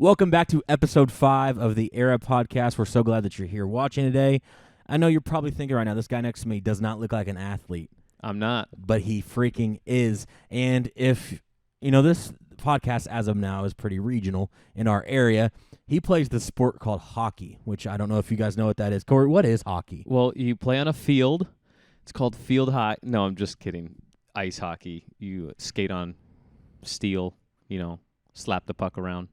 Welcome back to episode 5 of the Era Podcast. We're so glad that you're here watching today. I know you're probably thinking right now, this guy next to me does not look like an athlete. I'm not. But he freaking is. And if, this podcast as of now is pretty regional in our area. He plays the sport called hockey, which I don't know if you guys know what that is. Cory, what is hockey? Well, you play on a field. It's called field hockey. No, I'm just kidding. Ice hockey. You skate on steel, slap the puck around.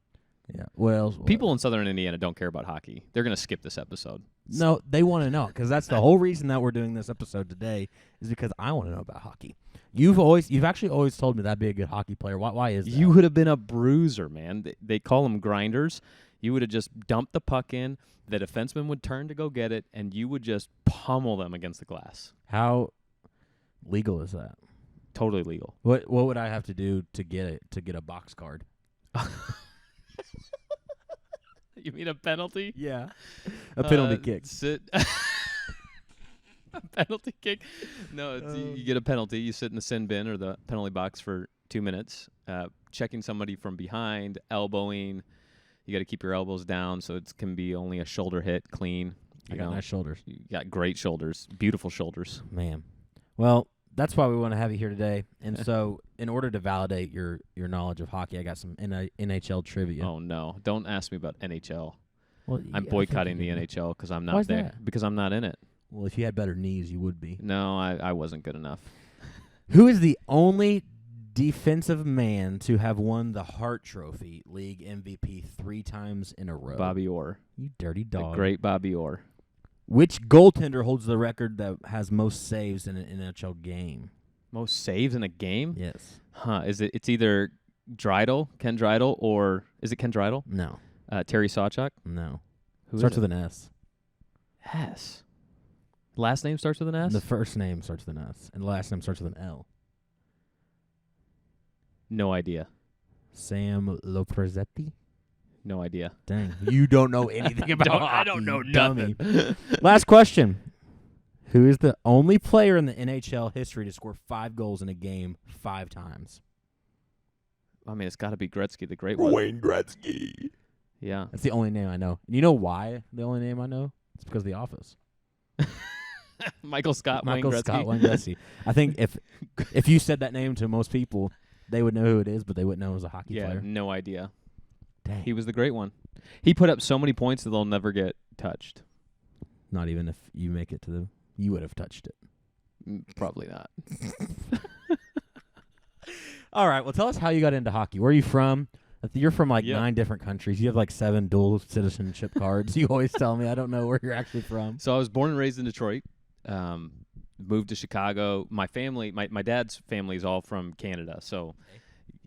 Yeah. Well, people in Southern Indiana don't care about hockey. They're going to skip this episode. No, they want to know, because that's the whole reason that we're doing this episode today is because I want to know about hockey. You've actually always told me that'd be a good hockey player. Why is that? You would have been a bruiser, man. They call them grinders. You would have just dumped the puck in. The defenseman would turn to go get it, and you would just pummel them against the glass. How legal is that? Totally legal. What would I have to do to get a box card? You mean a penalty? Yeah. A penalty kick. A penalty kick? No, you get a penalty. You sit in the sin bin or the penalty box for 2 minutes, checking somebody from behind, elbowing. You got to keep your elbows down so it can be only a shoulder hit, clean. I got nice shoulders. You got great shoulders, beautiful shoulders. Man. Well, that's why we want to have you here today. And so in order to validate your knowledge of hockey, I got some NHL trivia. Oh, no. Don't ask me about NHL. Well, I'm boycotting the NHL because I'm not Why is there. that? Because I'm not in it. Well, if you had better knees, you would be. No, I wasn't good enough. Who is the only defensive man to have won the Hart Trophy League MVP 3 times in a row? Bobby Orr. You dirty dog. The great Bobby Orr. Which goaltender holds the record that has most saves in an NHL game? Most saves in a game? Yes. Huh. It's either Ken Dridle, or is it Ken Dridle? No. Terry Sawchuk? No. Who starts is with an S. S. Last name starts with an S? The first name starts with an S, and the last name starts with an L. No idea. Sam Loprezetti? No idea. Dang. You don't know anything about hockey. I don't know dummy. nothing. Last question. Who is the only player in the NHL history to score 5 goals in a game 5 times? I mean, it's got to be Gretzky, the great one. Wayne Gretzky. Yeah. That's the only name I know. And you know why the only name I know? It's because of The Office. Michael Scott, Wayne Gretzky. Gretzky. I think if you said that name to most people, they would know who it is, but they wouldn't know it was a hockey player. No idea. Dang. He was the great one. He put up so many points that they'll never get touched. Not even if you make it to the... You would have touched it. Probably not. All right. Well, tell us how you got into hockey. Where are you from? You're from 9 different countries. You have 7 dual citizenship cards. You always tell me. I don't know where you're actually from. So I was born and raised in Detroit. Moved to Chicago. My family, my dad's family is all from Canada. So,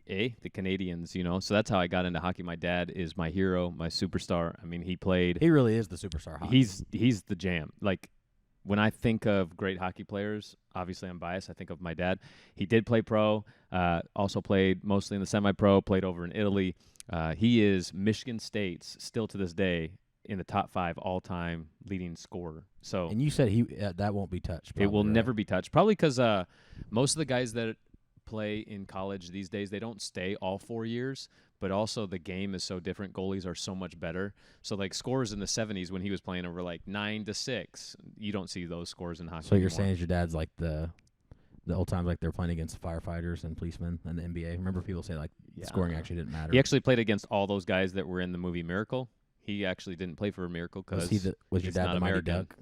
the Canadians, So that's how I got into hockey. My dad is my hero, my superstar. I mean, he played. He really is the superstar hockey. He's the jam. When I think of great hockey players, obviously I'm biased. I think of my dad. He did play pro, also played mostly in the semi-pro, played over in Italy. He is Michigan State's, still to this day, in the top 5 all-time leading scorer. So, and you said that won't be touched. It will never be touched. Probably because most of the guys that play in college these days, they don't stay all 4 years. But also the game is so different. Goalies are so much better. So scores in the 70s when he was playing over 9-6, you don't see those scores in hockey. So you're anymore. saying your dad's the old times they're playing against firefighters and policemen in the NBA. Remember people say scoring actually didn't matter. He actually played against all those guys that were in the movie Miracle. He actually didn't play for a Miracle because was your dad the Mighty Duck?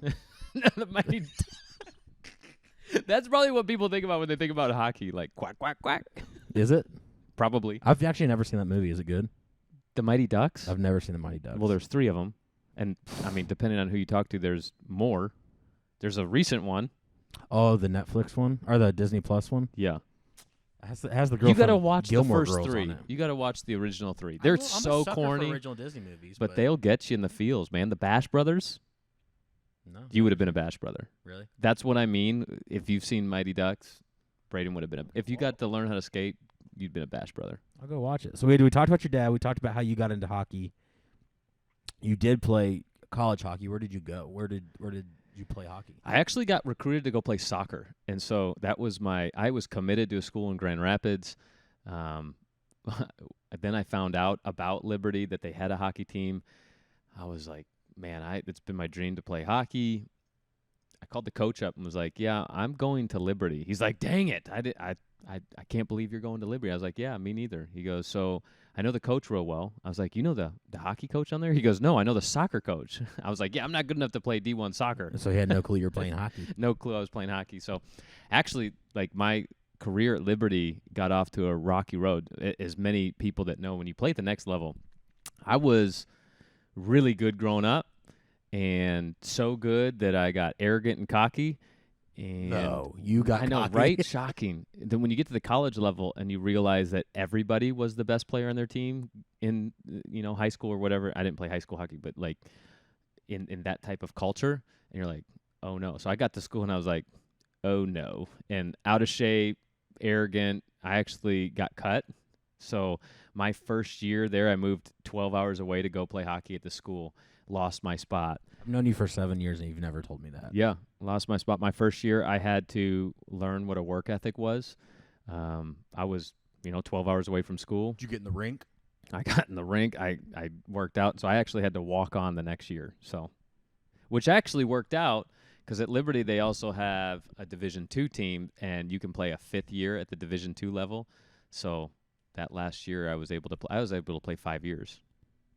The Mighty Duck. That's probably what people think about when they think about hockey. Quack, quack, quack. Is it? Probably. I've actually never seen that movie. Is it good? The Mighty Ducks? I've never seen the Mighty Ducks. Well, there's 3 of them. And, I mean, depending on who you talk to, there's more. There's a recent one. Oh, the Netflix one? Or the Disney Plus one? Yeah. Has the girl You got to from watch Gilmore the first Girls 3. You got to watch the original 3. They're I'm so a sucker corny. for original Disney movies, but they'll get you in the feels, man. The Bash Brothers. No. You would have been a Bash Brother. Really? That's what I mean. If you've seen Mighty Ducks, Braden would have been if you got to learn how to skate, you'd been a Bash Brother. I'll go watch it. So we talked about your dad. We talked about how you got into hockey. You did play college hockey. Where did you go? Where did you play hockey? I actually got recruited to go play soccer, and so that was I was committed to a school in Grand Rapids. then I found out about Liberty that they had a hockey team. I was like, man, it's been my dream to play hockey. I called the coach up and was like, yeah, I'm going to Liberty. He's like, dang it. I can't believe you're going to Liberty. I was like, yeah, me neither. He goes, so I know the coach real well. I was like, you know the hockey coach on there? He goes, no, I know the soccer coach. I was like, yeah, I'm not good enough to play D1 soccer. So he had no clue you were playing hockey. No clue I was playing hockey. So actually, like, my career at Liberty got off to a rocky road. As many people that know, when you play at the next level, I was really good growing up, and so good that I got arrogant and cocky. And no, you got I know, cocky. right? Shocking. Then when you get to the college level and you realize that everybody was the best player on their team in high school or whatever. I didn't play high school hockey, but like in that type of culture, and you're like, oh no. So I got to school and I was like, oh no, and out of shape, arrogant. I actually got cut. So my first year there, I moved 12 hours away to go play hockey at the school. Lost my spot. I've known you for 7 years, and you've never told me that. Yeah, lost my spot. My first year, I had to learn what a work ethic was. I was, 12 hours away from school. Did you get in the rink? I got in the rink. I worked out, so I actually had to walk on the next year. So, which actually worked out because at Liberty they also have a Division II team, and you can play a fifth year at the Division II level. So that last year, I was able to play 5 years.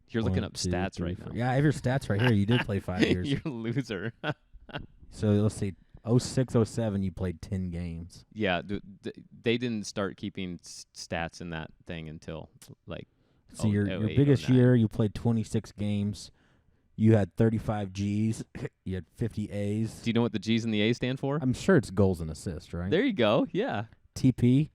You're looking up stats right now. Yeah, I have your stats right here. You did play 5 years. You're a loser. So let's see. 06, 07, you played 10 games. Yeah, they didn't start keeping stats in that thing until like. So your biggest year, you played 26 games. You had 35 Gs. You had 50 As. Do you know what the Gs and the A's stand for? I'm sure it's goals and assists, right? There you go. Yeah. TP.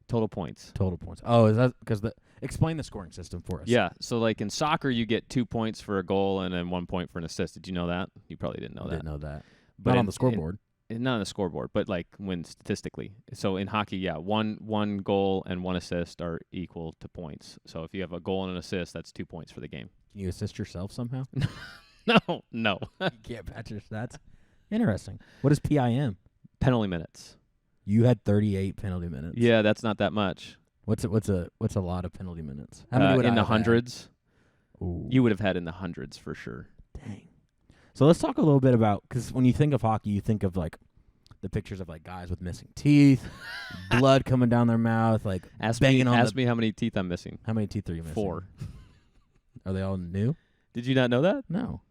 Total points. Total points. Oh, is that because explain the scoring system for us? Yeah. So like in soccer, you get 2 points for a goal and then 1 point for an assist. Did you know that? You probably didn't know that. Didn't know that. But not on the scoreboard. Not on the scoreboard, but like when statistically. So in hockey, yeah, one goal and 1 assist are equal to points. So if you have a goal and an assist, that's 2 points for the game. Can you assist yourself somehow? No. You can't patch your stats. Interesting. What is PIM? Penalty minutes. You had 38 penalty minutes. Yeah, that's not that much. What's a lot of penalty minutes? How many would in I the have hundreds? Ooh. You would have had in the hundreds for sure. Dang. So let's talk a little bit about, because when you think of hockey, you think of like the pictures of like guys with missing teeth, blood coming down their mouth, like ask banging me, on. Ask me how many teeth I'm missing. How many teeth are you missing? 4. Are they all new? Did you not know that? No.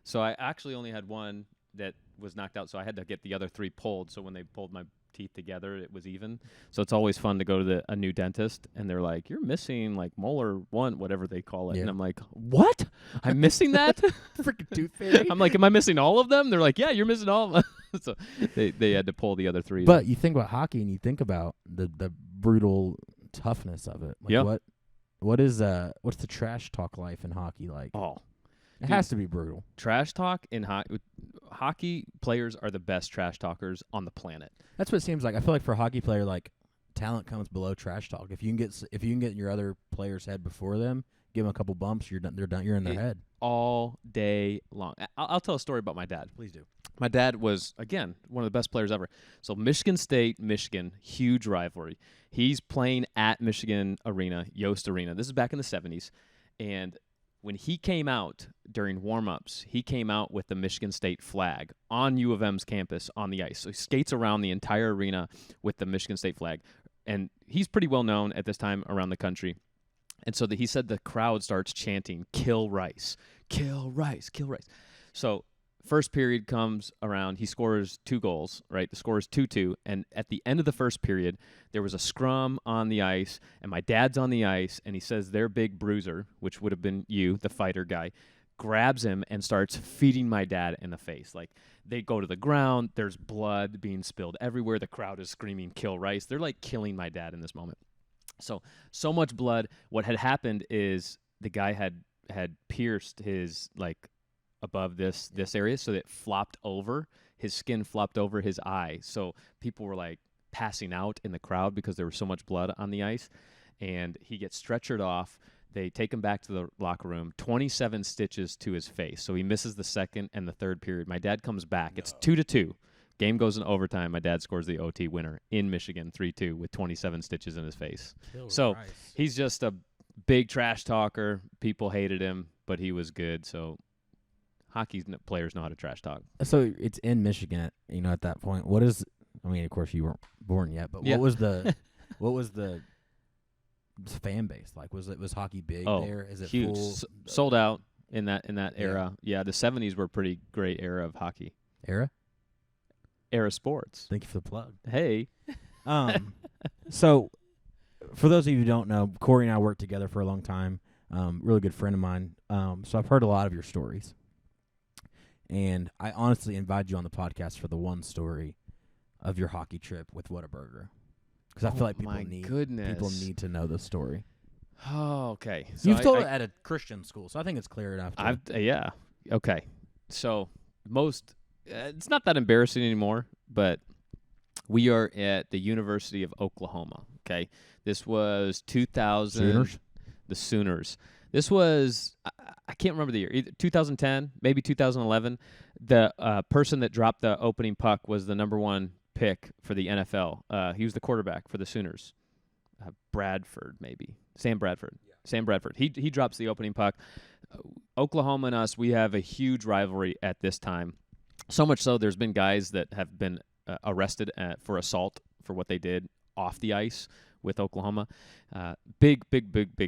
So I actually only had one that was knocked out, so I had to get the other 3 pulled. So when they pulled my teeth together, it was even. So it's always fun to go to a new dentist, and they're like, "You're missing like molar 1, whatever they call it," Yeah. and I'm like, "What? I'm missing that?" Freaking tooth fairy. I'm like, "Am I missing all of them?" They're like, "Yeah, you're missing all of them." So they had to pull the other 3. But you think about hockey, and you think about the brutal toughness of it. Like Yeah. what's the trash talk life in hockey like? Oh. It has to be brutal. Trash talk in hockey players are the best trash talkers on the planet. That's what it seems like. I feel like for a hockey player, like talent comes below trash talk. If you can get in your other player's head before them, give them a couple bumps, you're done. They're done. You're in their head all day long. I'll tell a story about my dad. Please do. My dad was, again, one of the best players ever. So Michigan State, Michigan, huge rivalry. He's playing at Michigan Arena, Yost Arena. This is back in the 70s. And when he came out during warm-ups, he came out with the Michigan State flag on U of M's campus on the ice. So he skates around the entire arena with the Michigan State flag. And he's pretty well known at this time around the country. And so he said the crowd starts chanting, "Kill Rice, kill Rice, kill Rice." So first period comes around. He scores 2 goals, right? The score is 2-2. And at the end of the first period, there was a scrum on the ice, and my dad's on the ice, and he says their big bruiser, which would have been you, the fighter guy, grabs him and starts feeding my dad in the face. Like, they go to the ground. There's blood being spilled everywhere. The crowd is screaming, "Kill Rice." They're, like, killing my dad in this moment. So much blood. What had happened is the guy had pierced his, like, above this area, so it flopped over. His skin flopped over his eye. So people were like passing out in the crowd because there was so much blood on the ice. And he gets stretchered off. They take him back to the locker room. 27 stitches to his face. So he misses the second and the third period. My dad comes back. It's 2-2. Game goes in overtime. My dad scores the OT winner in Michigan, 3-2, with 27 stitches in his face. So he's just a big trash talker. People hated him, but he was good. So hockey players know how to trash talk. So it's in Michigan, at that point. What is? I mean, of course you weren't born yet, but Yeah. what was the fan base like? Was hockey big there? Is it huge. full? Sold out in that era. Yeah, the 70s were a pretty great era of hockey. Era Sports. Thank you for the plug. Hey. So for those of you who don't know, Cory and I worked together for a long time. Really good friend of mine. So I've heard a lot of your stories. And I honestly invited you on the podcast for the one story of your hockey trip with Whataburger. Because I feel like people need to know the story. Oh, okay. So You've told it at a Christian school, so I think it's clear enough. Yeah. Okay. So it's not that embarrassing anymore, but we are at the University of Oklahoma. Okay. This was 2000. Sooners? The Sooners. This was, I can't remember the year, either 2010, maybe 2011. The person that dropped the opening puck was the number 1 pick for the NFL. He was the quarterback for the Sooners. Bradford, maybe. Sam Bradford. Yeah. Sam Bradford. He drops the opening puck. Oklahoma and us, we have a huge rivalry at this time. So much so, there's been guys that have been arrested for assault for what they did off the ice with Oklahoma. Big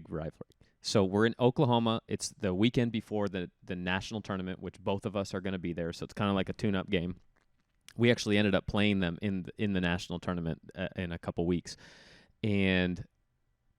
rivalry. So we're in Oklahoma. It's the weekend before the national tournament, which both of us are going to be there. So it's kind of like a tune-up game. We actually ended up playing them in the national tournament in a couple weeks. And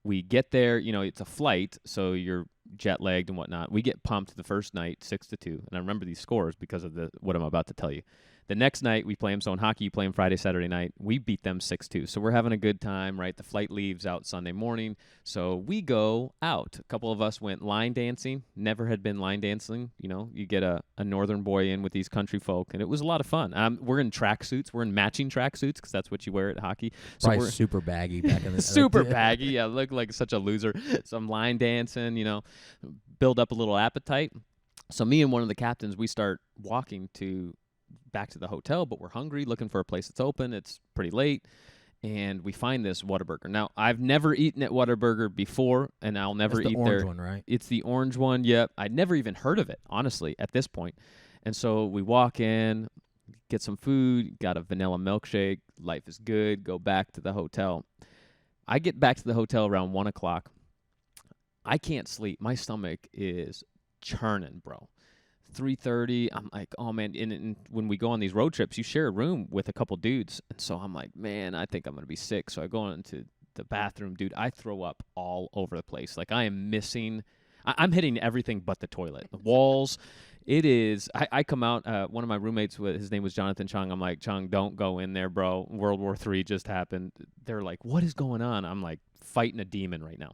we get there, it's a flight, so you're jet-lagged and whatnot. We get pumped the first night, 6-2. And I remember these scores because of what I'm about to tell you. The next night, we play them. So in hockey, you play them Friday, Saturday night. We beat them 6-2. So we're having a good time, right? The flight leaves out Sunday morning. So we go out. A couple of us went line dancing. Never had been line dancing. You get a northern boy in with these country folk, and it was a lot of fun. We're in tracksuits. We're in matching tracksuits because that's what you wear at hockey. So Probably we're super baggy back in the super baggy. Yeah, look like such a loser. Some line dancing, build up a little appetite. So me and one of the captains, we start walking back to the hotel, but we're hungry, looking for a place that's open. It's pretty late, and we find this Whataburger. Now, I've never eaten at Whataburger before, and I'll never eat there. It's the orange one, right? It's the orange one, yep. I'd never even heard of it, honestly, at this point. And so we walk in, get some food, got a vanilla milkshake, life is good, go back to the hotel. I get back to the hotel around 1 o'clock. I can't sleep. My stomach is churning, bro. 3:30, I'm like, oh, man. And when we go on these road trips, you share a room with a couple dudes. And so I'm like, man, I think I'm going to be sick. So I go into the bathroom, dude. I throw up all over the place. Like I am missing – I'm hitting everything but the toilet. The walls. It is – I come out. One of my roommates, his name was Jonathan Chung. I'm like, Chung, don't go in there, bro. World War III just happened. They're like, what is going on? I'm like fighting a demon right now.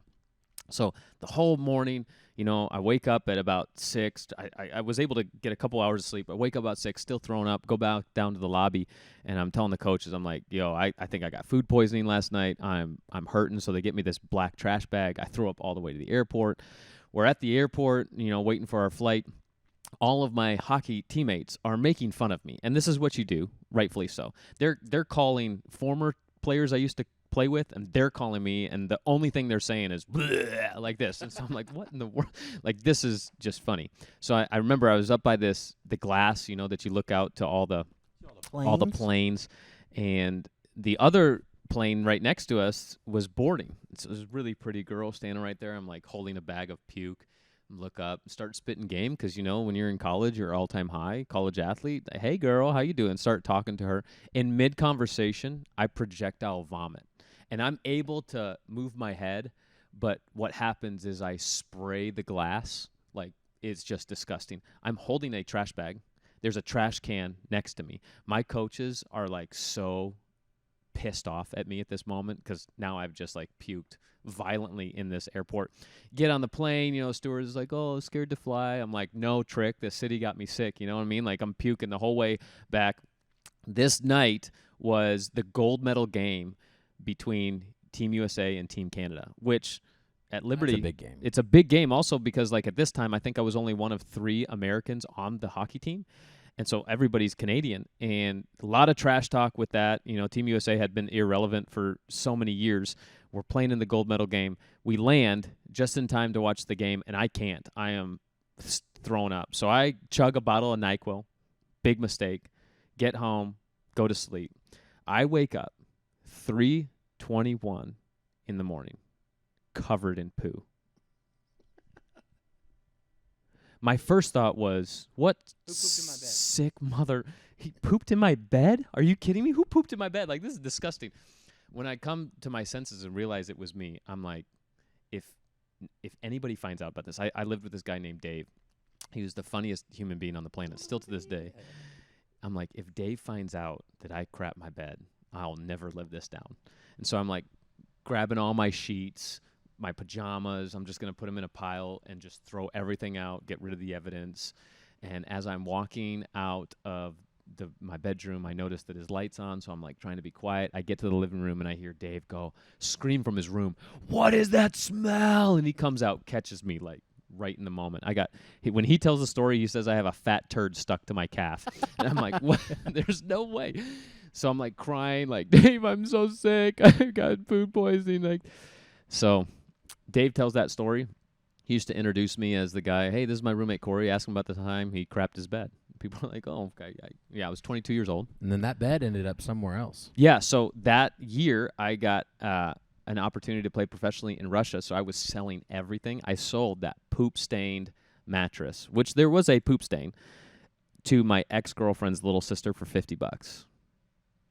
So the whole morning, I wake up at about 6. I was able to get a couple hours of sleep. I wake up about 6, still throwing up, go back down to the lobby, and I'm telling the coaches, I'm like, yo, I think I got food poisoning last night. I'm hurting, so they get me this black trash bag. I throw up all the way to the airport. We're at the airport, waiting for our flight. All of my hockey teammates are making fun of me, and this is what you do, rightfully so. They're calling former players I used to play with, and they're calling me, and the only thing they're saying is like this. And so I'm like, what in the world? Like, this is just funny. So I remember I was up by the glass, that you look out to all the planes, and the other plane right next to us was boarding. So it was a really pretty girl standing right there. I'm like holding a bag of puke. Look up, start spitting game because, when you're in college, you're all-time high, college athlete. Hey, girl, how you doing? Start talking to her. In mid-conversation, I projectile vomit. And I'm able to move my head, but what happens is I spray the glass. Like, it's just disgusting. I'm holding a trash bag. There's a trash can next to me. My coaches are, like, so pissed off at me at this moment because now I've just, like, puked violently in this airport. Get on the plane, steward is like, oh, scared to fly. I'm like, no trick. The city got me sick. You know what I mean? Like, I'm puking the whole way back. This night was the gold medal game between Team USA and Team Canada, which at Liberty, that's a big game. It's a big game also because, like, at this time, I think I was only one of 3 Americans on the hockey team. And so everybody's Canadian, and a lot of trash talk with that. Team USA had been irrelevant for so many years. We're playing in the gold medal game. We land just in time to watch the game, and I can't. I am thrown up. So I chug a bottle of NyQuil. Big mistake. Get home, go to sleep. I wake up 3:21 in the morning, covered in poo. My first thought was, what sick mother? He pooped in my bed? Are you kidding me? Who pooped in my bed? Like, this is disgusting. When I come to my senses and realize it was me, I'm like, if anybody finds out about this, I lived with this guy named Dave. He was the funniest human being on the planet, still to this day. I'm like, if Dave finds out that I crap my bed, I'll never live this down. And so I'm like grabbing all my sheets, my pajamas. I'm just going to put them in a pile and just throw everything out, get rid of the evidence. And as I'm walking out of my bedroom, I notice that his light's on, so I'm like trying to be quiet. I get to the living room and I hear Dave scream from his room, "What is that smell?" And he comes out, catches me like right in the moment. When he tells the story, he says I have a fat turd stuck to my calf. And I'm like, what? There's no way. So I'm like crying, like, "Dave, I'm so sick. I got food poisoning." Like, so Dave tells that story. He used to introduce me as the guy, "Hey, this is my roommate Cory. Ask him about the time he crapped his bed." People are like, "Oh, okay." I was 22 years old. And then that bed ended up somewhere else. Yeah, so that year I got an opportunity to play professionally in Russia, so I was selling everything. I sold that poop-stained mattress, which there was a poop stain, to my ex-girlfriend's little sister for $50.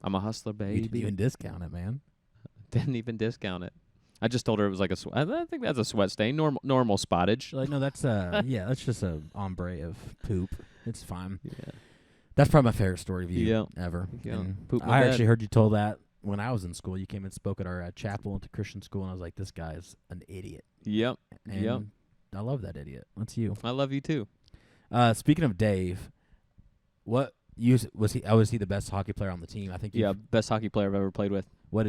I'm a hustler, baby. You didn't even discount it, man. Didn't even discount it. I just told her it was like I think that's a sweat stain, normal spottage. Like, no, that's that's just a ombre of poop. It's fine. Yeah. That's probably my favorite story of you ever. Yeah. I actually heard you told that when I was in school. You came and spoke at our chapel at the Christian school, and I was like, "This guy's an idiot." Yep. And I love that idiot. That's you. I love you too. Speaking of Dave, was he the best hockey player on the team? I think. Yeah, best hockey player I've ever played with. What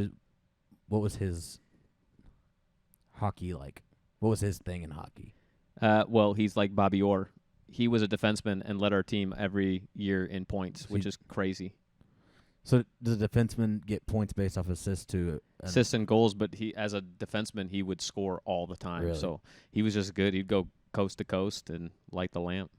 was his hockey like? What was his thing in hockey? Well, he's like Bobby Orr. He was a defenseman and led our team every year in points, which is crazy. So does a defenseman get points based off assists assists and goals? But he, as a defenseman, he would score all the time. Really? So he was just good. He'd go coast to coast and light the lamp.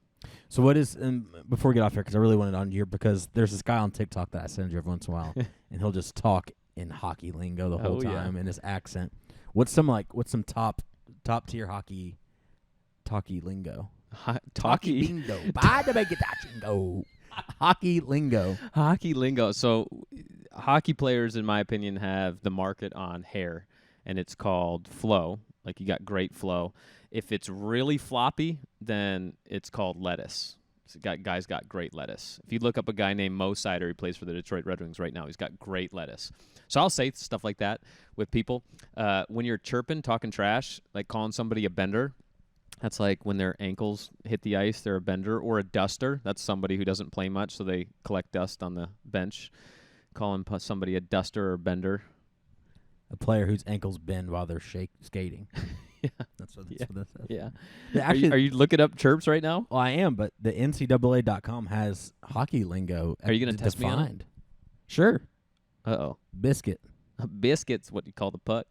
So what is? And before we get off here, because I really wanted on here, because there's this guy on TikTok that I send you every once in a while, and he'll just talk in hockey lingo the whole time in his accent. What's some top tier hockey lingo? Talkie lingo. By the make it go. Hockey lingo. Hockey lingo. So hockey players, in my opinion, have the market on hair, and it's called flow. Like, you got great flow. If it's really floppy, then it's called lettuce. Guys got great lettuce. If you look up a guy named Mo Sider, he plays for the Detroit Red Wings right now. He's got great lettuce. So I'll say stuff like that with people. When you're chirping, talking trash, like calling somebody a bender, that's like when their ankles hit the ice, they're a bender. Or a duster, that's somebody who doesn't play much, so they collect dust on the bench. Calling somebody a duster or bender. A player whose ankles bend while they're skating. Yeah. That's what this is. Yeah. Actually, are you looking up chirps right now? Well, I am, but the NCAA.com has hockey lingo. Are you going to test me on it? Sure. Uh-oh. Biscuit. A biscuit's what you call the puck.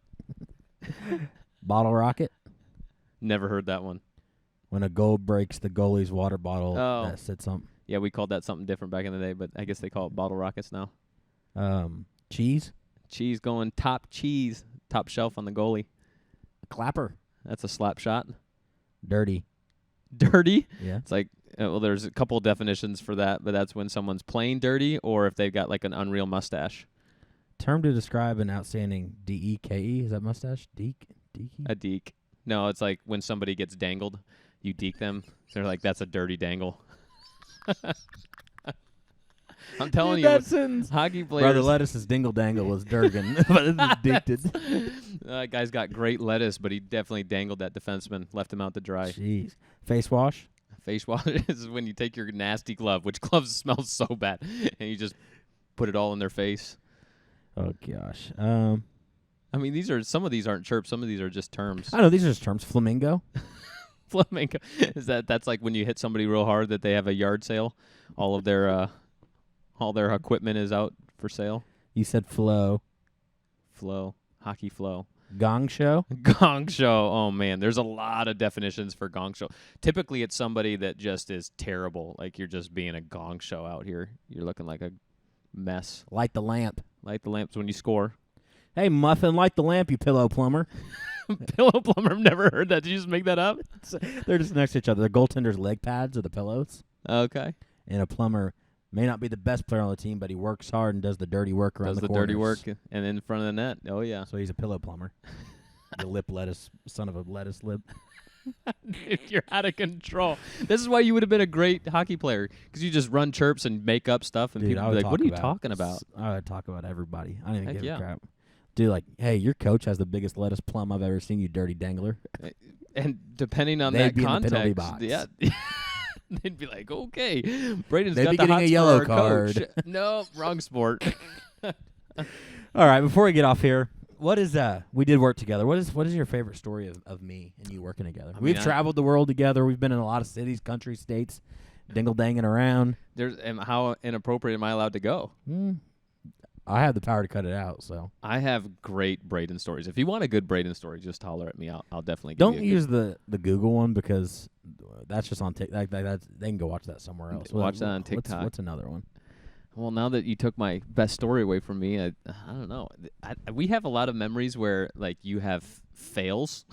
Bottle rocket. Never heard that one. When a goal breaks the goalie's water bottle, that said something. Yeah, we called that something different back in the day, but I guess they call it bottle rockets now. Cheese. Cheese going top shelf on the goalie. Clapper. That's a slap shot. Dirty. Dirty? Yeah. It's like, there's a couple definitions for that, but that's when someone's playing dirty or if they've got like an unreal mustache. Term to describe an outstanding DEKE. Is that mustache? Deke? A deke. No, it's like when somebody gets dangled, you deke them. They're like, that's a dirty dangle. I'm telling you, hockey players. Brother Lettuce's dingle dangle was Durgan, but it was dicted. Guy's got great lettuce, but he definitely dangled that defenseman, left him out to dry. Jeez. Face wash? Face wash is when you take your nasty glove, which gloves smell so bad, and you just put it all in their face. Oh, gosh. I mean, some of these aren't chirps. Some of these are just terms. I know, these are just terms. Flamingo? Flamenco. That's like when you hit somebody real hard that they have a yard sale. All their equipment is out for sale. You said flow. Flow. Hockey flow. Gong show? Gong show. Oh, man. There's a lot of definitions for gong show. Typically, it's somebody that just is terrible. Like, you're just being a gong show out here. You're looking like a mess. Light the lamp. Light the lamps when you score. Hey, Muffin, light the lamp, you pillow plumber. Pillow plumber. I've never heard that. Did you just make that up? They're just next to each other. The goaltender's leg pads are the pillows. Okay. And a plumber may not be the best player on the team, but he works hard and does the dirty work around the corners. Dirty work and in front of the net. Oh, yeah. So he's a pillow plumber. The lip lettuce, son of a lettuce lip. Dude, you're out of control. This is why you would have been a great hockey player, because you just run chirps and make up stuff, and Dude, people would be like, what are you talking about? I would talk about everybody. I don't even Heck give yeah. a crap. Dude, like, hey, your coach has the biggest lettuce plum I've ever seen, you dirty dangler. And depending on They'd that be in the penalty context, box. yeah. They'd be like, okay, Braden's They'd got be the getting hots a yellow for our coach. card. No, wrong sport. All right, before we get off here, what is we did work together. What is your favorite story of me and you working together? We've traveled the world together. We've been in a lot of cities, countries, states, dingle-danging around. How inappropriate am I allowed to go? I have the power to cut it out, so. I have great Braden stories. If you want a good Braden story, just holler at me. I'll definitely give Don't you use the Google one because that's just on TikTok. They can go watch that somewhere else. Watch that on TikTok. What's another one? Well, now that you took my best story away from me, I don't know. We have a lot of memories where, like, you have fails.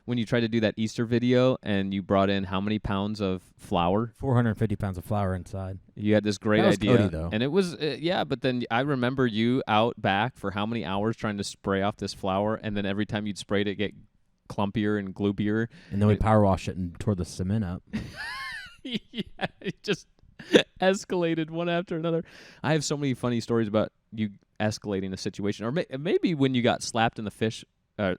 When you tried to do that Easter video and you brought in how many pounds of flour? 450 pounds of flour inside. You had this great That was idea. Cody, though. And it was, yeah, but then I remember you out back for how many hours trying to spray off this flour, and then every time you'd spray it get clumpier and gloopier. And then we power wash it and tore the cement up. Yeah, it just escalated one after another. I have so many funny stories about you escalating a situation, or maybe when you got slapped in the fish.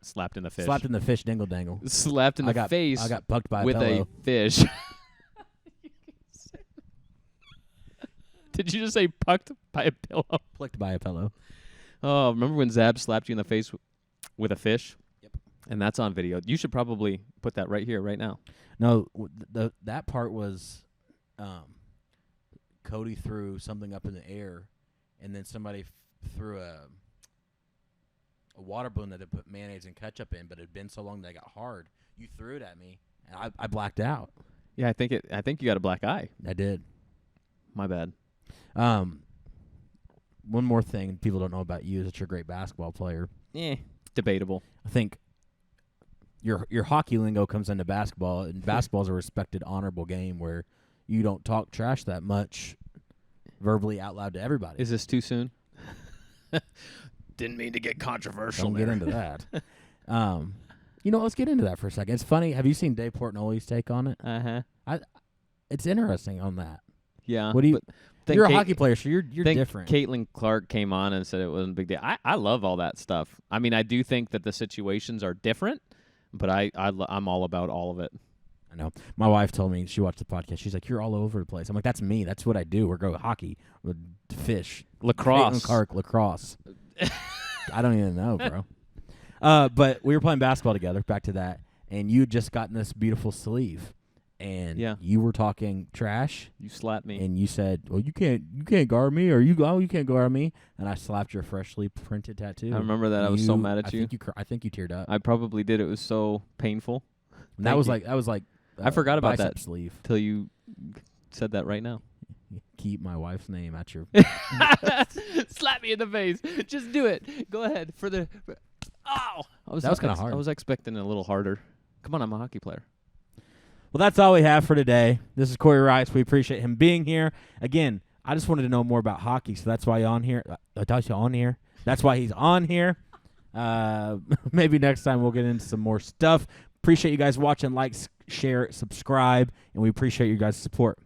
Slapped in the fish. Slapped in the fish, dingle dangle. Slapped in the face. I got pucked by with a pillow. a fish. Did you just say pucked by a pillow? Plicked by a pillow. Oh, remember when Zab slapped you in the face with a fish? Yep. And that's on video. You should probably put that right here, right now. No, that part was Cody threw something up in the air, and then somebody threw a water balloon that they put mayonnaise and ketchup in, but it had been so long that it got hard. You threw it at me, and I blacked out. Yeah, I think you got a black eye. I did. My bad. One more thing people don't know about you is that you're a great basketball player. Debatable. I think your hockey lingo comes into basketball, and basketball is a respected, honorable game where you don't talk trash that much verbally out loud to everybody. Is this too soon? Didn't mean to get controversial. Don't get into that. Let's get into that for a second. It's funny. Have you seen Dave Portnoy's take on it? Uh-huh. It's interesting on that. Yeah. What do you? You're a hockey player, so you're different. Caitlin Clark came on and said it wasn't a big deal. I love all that stuff. I mean, I do think that the situations are different, but I'm all about all of it. I know. My wife told me, she watched the podcast, she's like, you're all over the place. I'm like, that's me. That's what I do. We're go hockey, fish, lacrosse. Caitlin Clark, lacrosse. I don't even know, bro. But we were playing basketball together, back to that, and you had just gotten this beautiful sleeve. And you were talking trash. You slapped me. And you said, well, you can't guard me, or you can't guard me. And I slapped your freshly printed tattoo. I remember that. I was so mad at you. I think you teared up. I probably did. It was so painful. And that was like I forgot about bicep that sleeve. Till you said that right now. Keep my wife's name at your. Slap me in the face. Just do it. Go ahead for the. Oh, that was kind of hard. I was expecting a little harder. Come on, I'm a hockey player. Well, that's all we have for today. This is Cory Rice. We appreciate him being here. Again, I just wanted to know more about hockey, so that's why you're on here. That's why he's on here. Maybe next time we'll get into some more stuff. Appreciate you guys watching. Like, share, subscribe, and we appreciate you guys' support.